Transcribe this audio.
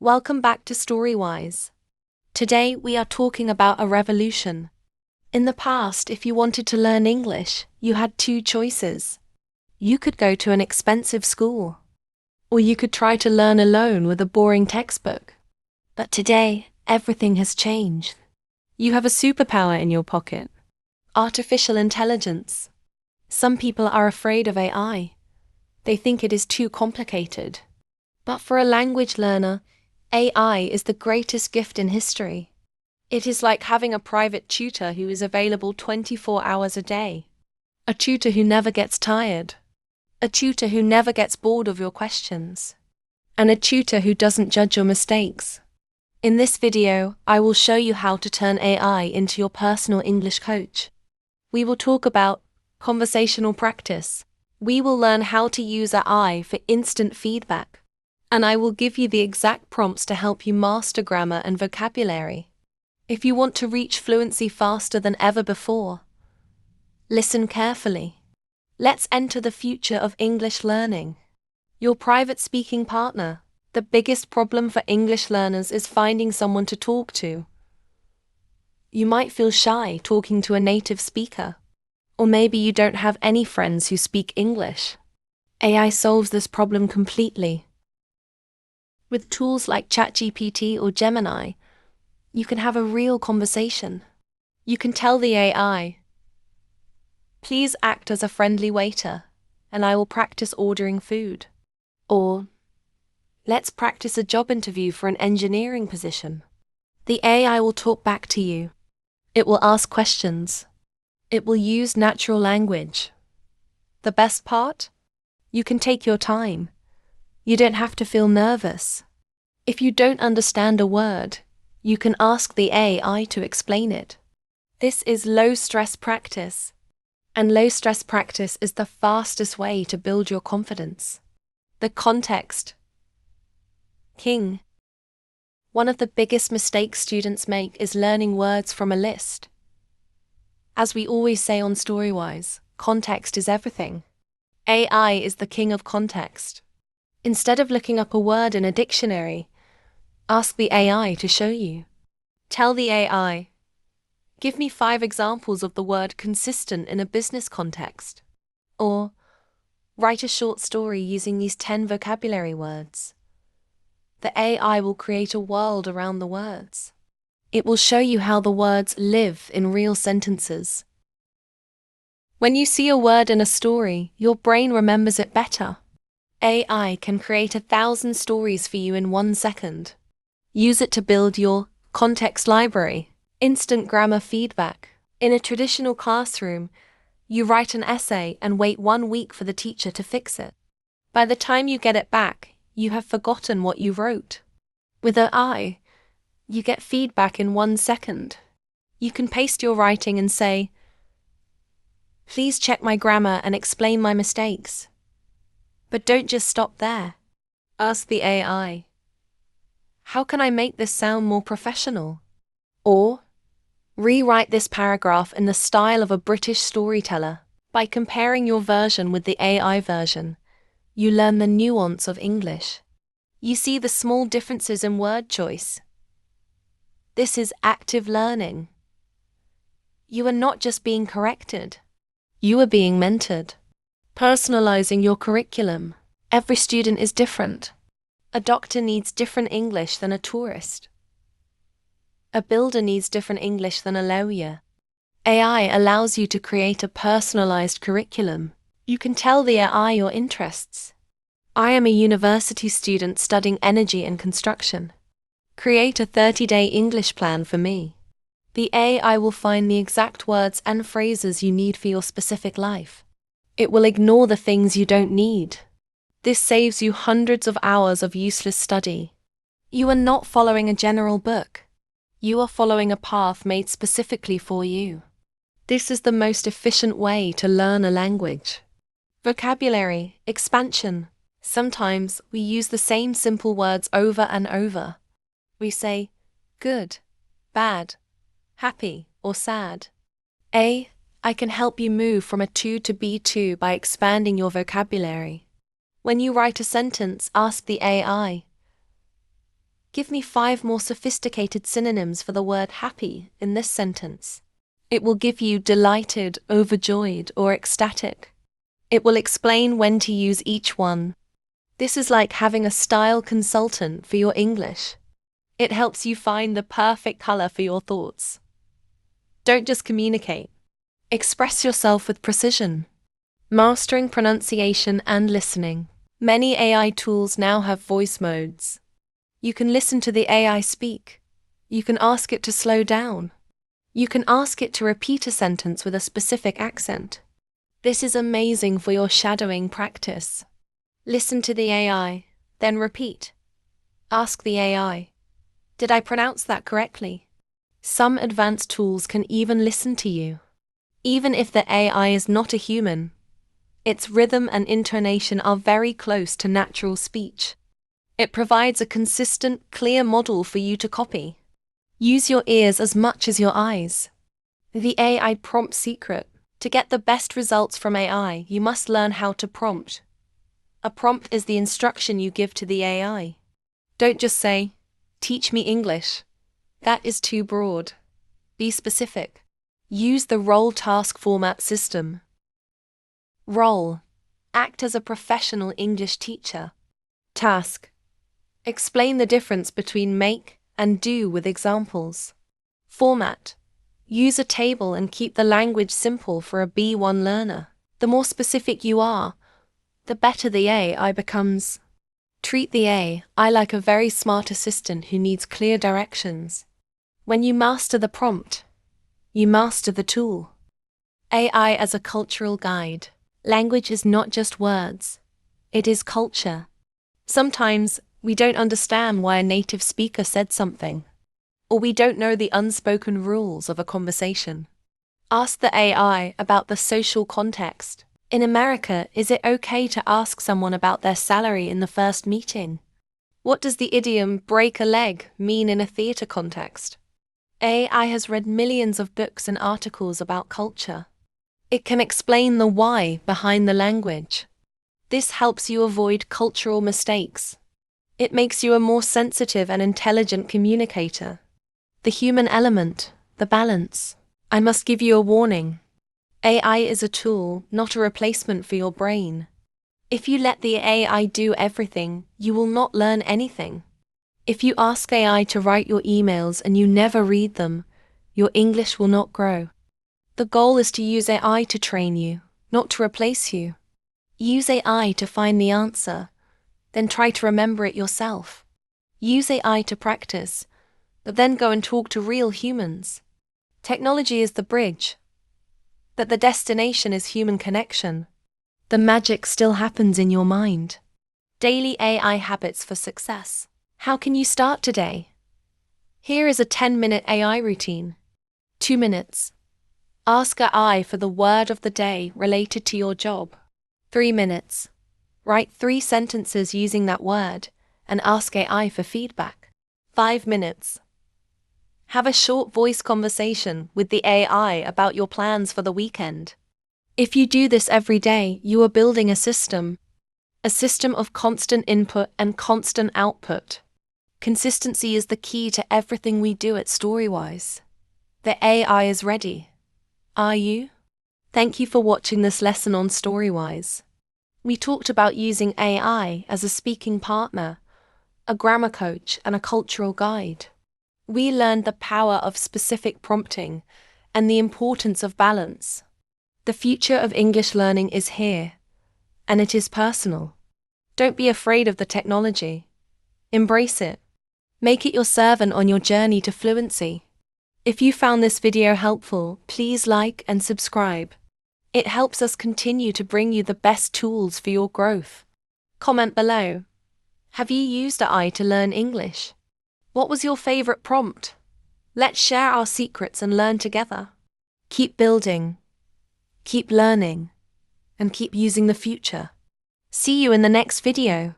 Welcome back to Storywise. Today we are talking about a revolution. In the past, if you wanted to learn English, you had two choices. You could go to an expensive school, or you could try to learn alone with a boring textbook. But today, everything has changed. You have a superpower in your pocket: artificial intelligence. Some people are afraid of AI. They think it is too complicated. But for a language learner, AI is the greatest gift in history. It is like having a private tutor who is available 24 hours a day. A tutor who never gets tired. A tutor who never gets bored of your questions. And a tutor who doesn't judge your mistakes. In this video, I will show you how to turn AI into your personal English coach. We will talk about conversational practice. We will learn how to use AI for instant feedback. And I will give you the exact prompts to help you master grammar and vocabulary. If you want to reach fluency faster than ever before, listen carefully. Let's enter the future of English learning. Your private speaking partner. The biggest problem for English learners is finding someone to talk to. You might feel shy talking to a native speaker. Or maybe you don't have any friends who speak English. AI solves this problem completely. With tools like ChatGPT or Gemini, you can have a real conversation. You can tell the AI, "Please act as a friendly waiter, and I will practice ordering food." Or, "Let's practice a job interview for an engineering position." The AI will talk back to you. It will ask questions. It will use natural language. The best part? You can take your time. You don't have to feel nervous. If you don't understand a word, you can ask the AI to explain it. This is low-stress practice. And low-stress practice is the fastest way to build your confidence. The context. King. One of the biggest mistakes students make is learning words from a list. As we always say on Storywise, context is everything. AI is the king of context. Instead of looking up a word in a dictionary, ask the AI to show you. Tell the AI, "Give me 5 examples of the word consistent in a business context." Or, "Write a short story using these 10 vocabulary words." The AI will create a world around the words. It will show you how the words live in real sentences. When you see a word in a story, your brain remembers it better. AI can create 1,000 stories for you in 1 second. Use it to build your context library. Instant grammar feedback. In a traditional classroom, you write an essay and wait 1 week for the teacher to fix it. By the time you get it back, you have forgotten what you wrote. With AI, you get feedback in 1 second. You can paste your writing and say, "Please check my grammar and explain my mistakes." But don't just stop there. Ask the AI, "How can I make this sound more professional?" Or, "Rewrite this paragraph in the style of a British storyteller." By comparing your version with the AI version, you learn the nuance of English. You see the small differences in word choice. This is active learning. You are not just being corrected. You are being mentored. Personalizing your curriculum. Every student is different. A doctor needs different English than a tourist. A builder needs different English than a lawyer. AI allows you to create a personalized curriculum. You can tell the AI your interests. I am a university student studying energy and construction. Create a 30-day English plan for me. The AI will find the exact words and phrases you need for your specific life. It will ignore the things you don't need. This saves you hundreds of hours of useless study. You are not following a general book. You are following a path made specifically for you. This is the most efficient way to learn a language. Vocabulary, expansion. Sometimes we use the same simple words over and over. We say, good, bad, happy, or sad. I can help you move from a 2 to B2 by expanding your vocabulary. When you write a sentence, ask the AI, Give me 5 more sophisticated synonyms for the word happy in this sentence. It will give you delighted, overjoyed, or ecstatic. It will explain when to use each one. This is like having a style consultant for your English. It helps you find the perfect color for your thoughts. Don't just communicate. Express yourself with precision. Mastering pronunciation and listening. Many AI tools now have voice modes. You can listen to the AI speak. You can ask it to slow down. You can ask it to repeat a sentence with a specific accent. This is amazing for your shadowing practice. Listen to the AI, then repeat. Ask the AI, did I pronounce that correctly? Some advanced tools can even listen to you. Even if the AI is not a human, its rhythm and intonation are very close to natural speech. It provides a consistent, clear model for you to copy. Use your ears as much as your eyes. The AI prompt secret. To get the best results from AI, you must learn how to prompt. A prompt is the instruction you give to the AI. Don't just say, teach me English. That is too broad. Be specific. Use the role task format system. Role. Act as a professional English teacher. Task. Explain the difference between make and do with examples. Format. Use a table and keep the language simple for a B1 learner. The more specific you are, the better the AI becomes. Treat the AI like a very smart assistant who needs clear directions. When you master the prompt, you master the tool. AI as a cultural guide. Language is not just words. It is culture. Sometimes we don't understand why a native speaker said something, or we don't know the unspoken rules of a conversation. Ask the AI about the social context. In America, is it okay to ask someone about their salary in the first meeting? What does the idiom break a leg mean in a theater context? AI has read millions of books and articles about culture. It can explain the why behind the language. This helps you avoid cultural mistakes. It makes you a more sensitive and intelligent communicator. The human element, the balance. I must give you a warning. AI is a tool, not a replacement for your brain. If you let the AI do everything, you will not learn anything. If you ask AI to write your emails and you never read them, your English will not grow. The goal is to use AI to train you, not to replace you. Use AI to find the answer, then try to remember it yourself. Use AI to practice, but then go and talk to real humans. Technology is the bridge, but the destination is human connection. The magic still happens in your mind. Daily AI habits for success. How can you start today? Here is a 10-minute AI routine. 2 minutes. Ask AI for the word of the day related to your job. 3 minutes. Write 3 sentences using that word and ask AI for feedback. 5 minutes. Have a short voice conversation with the AI about your plans for the weekend. If you do this every day, you are building a system of constant input and constant output. Consistency is the key to everything we do at Storywise. The AI is ready. Are you? Thank you for watching this lesson on Storywise. We talked about using AI as a speaking partner, a grammar coach, and a cultural guide. We learned the power of specific prompting and the importance of balance. The future of English learning is here, and it is personal. Don't be afraid of the technology. Embrace it. Make it your servant on your journey to fluency. If you found this video helpful, please like and subscribe. It helps us continue to bring you the best tools for your growth. Comment below. Have you used AI to learn English? What was your favorite prompt? Let's share our secrets and learn together. Keep building, keep learning, and keep using the future. See you in the next video.